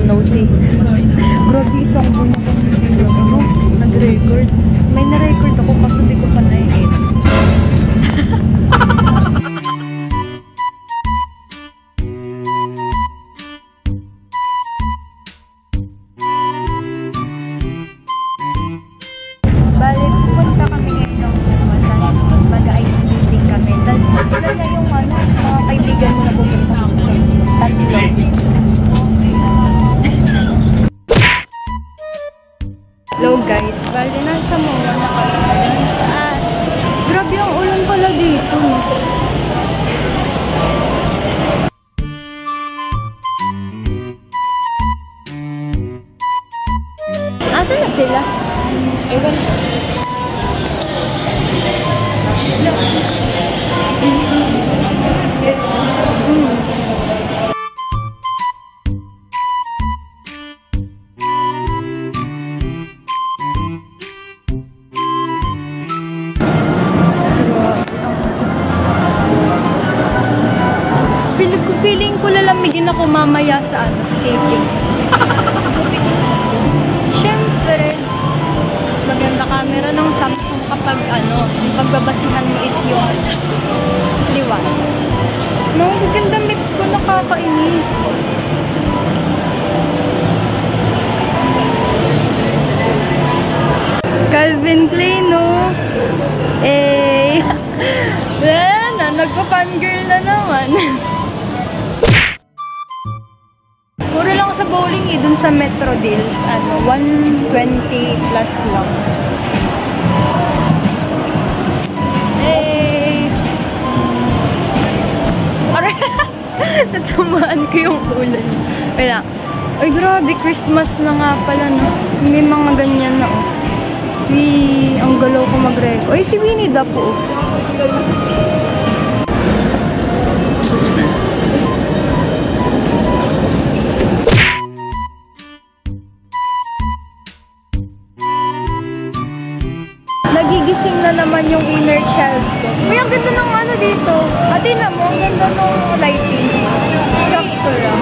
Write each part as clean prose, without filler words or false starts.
nosy. Grabe, isang buwan ako nag-record. May na-record ako kaso di ko pa na-edit. Balik, pupunta kami ngayon ng mag-ice skating kami. Tapos, ilan na yung mga kaibigan mo na pupunta kami. Tatlo. Hello guys, bali nasa MOA na kami. Grabe ang ulan pala dito. Asan na sila? Ewan ko. Feeling ko lalamigin ako mamaya sa skating. Siyempre, mas maganda camera ng Samsung kapag yung pagbabasihan mo is yung liwan. No, yung damit ko nakakainis. Calvin Klein, no? Nagpa-fangirl na naman. Puro lang sa bowling dun sa Metro Deals, 120 plus lang. Natamaan ko yung ulan. Wala. Ay, grabe, Christmas na nga pala, no? May mga ganyan na, oh. Ang galaw ko mag-reco. Ay, si Winnie the Pooh. Nagigising na naman yung inner child ko. Uy, ang ganda ng dito. Tingnan mo, ang ganda ng lighting. Sakto lang.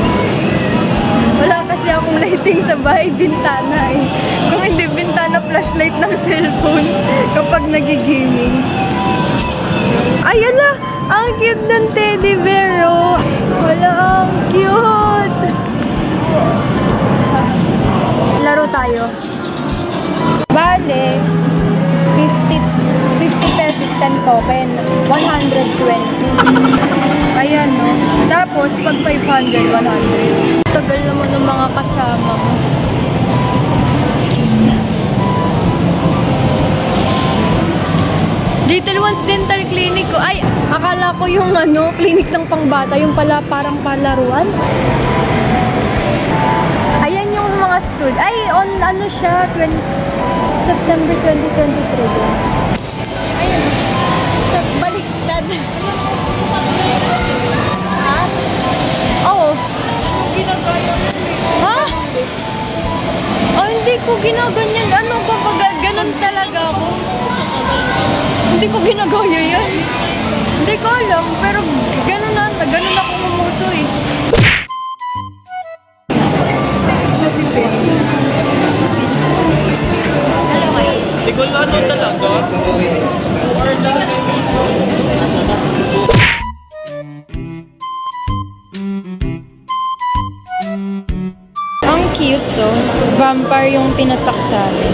Wala kasi akong lighting sa bahay, bintana eh. Kung hindi bintana, flashlight ng cellphone kapag nagigaming. Ay, ala! Ang cute ng teddy bear, oh! Wala, ang cute! Laro tayo. Bale, 50 pesos kan token, 120. Ayan, no? Tapos, pag 500, 100. Tagal naman ng mga kasama mo. Little Ones Dental Clinic ko. Ay, akala ko yung clinic ng pangbata. Yung pala parang palaruan. Ayan yung mga stud. Ay, on siya, September 2023. Ayan. Sa baliktad. Ha? Oo. Anong ginagaya mo? Ha? Oh, hindi ko ginaganyan. Ano kapag ganun talaga ako? Hindi ko ginagaya yan. Hindi ko alam. Pero ganun ako mumuso eh. Hindi ko ano talaga. Ang cute to. Vampire yung tinatak sa amin.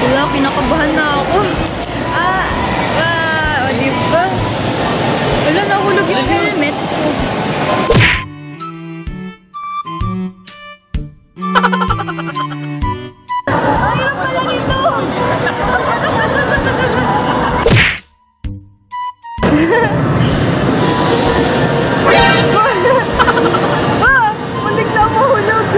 Wala, kinakabahan na ako. O diba? Wala, nahulog yung helmet ko. Ayun pala nito! Muntik na mahulog!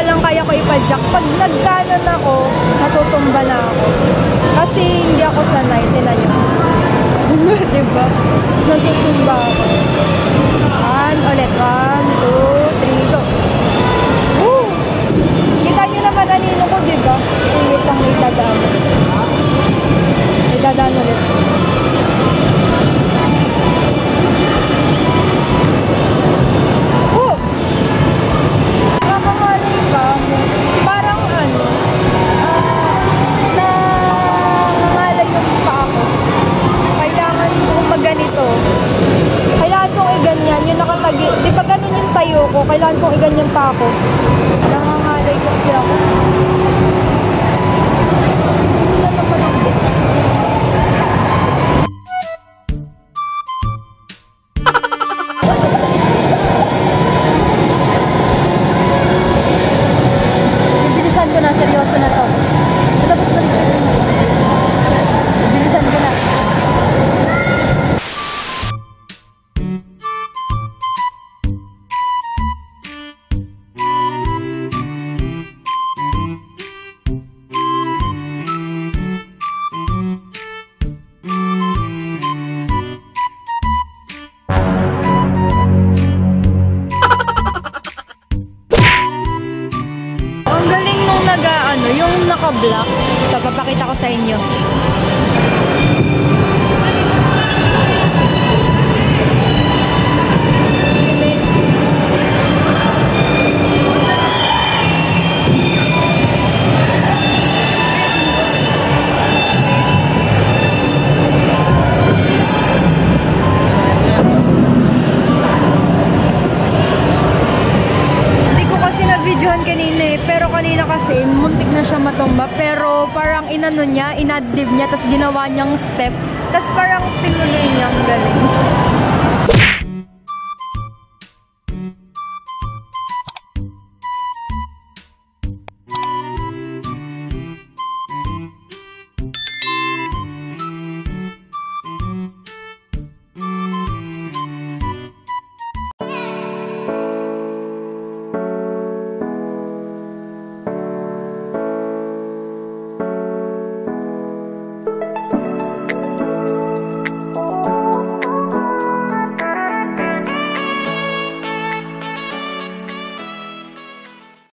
lang kaya ko ipa-jack. Pag nag-canon ako, natutumba na ako. Kasi hindi ako sanay, tinan nyo. Diba? Natutumba ako. Ulit. 1, 2, 3, go. Woo! Kita nyo naman anino ko, diba? Wait lang, may dadaan. May dadaan ulit. Parang nangangalay yung paa ko. Kailangan kong magganito. Kailangan kong iganyan, yung nakatagi. Di ba ganun yung tayo ko? Kailangan kong iganyan pa ako. Nangangalay kasi ako. Ano naman ang bit? Bilisan ko na, seryoso na to. Malabot na dito. Bilisan ko na. Ang galing nung yung naka-block. Ito, papakita ko sa inyo. Videohan kanina pero kanina kasi muntik na siya matumba, pero parang inano niya, inadlib niya, tapos ginawa niyang step, tapos parang tinuloy niya, ang galing.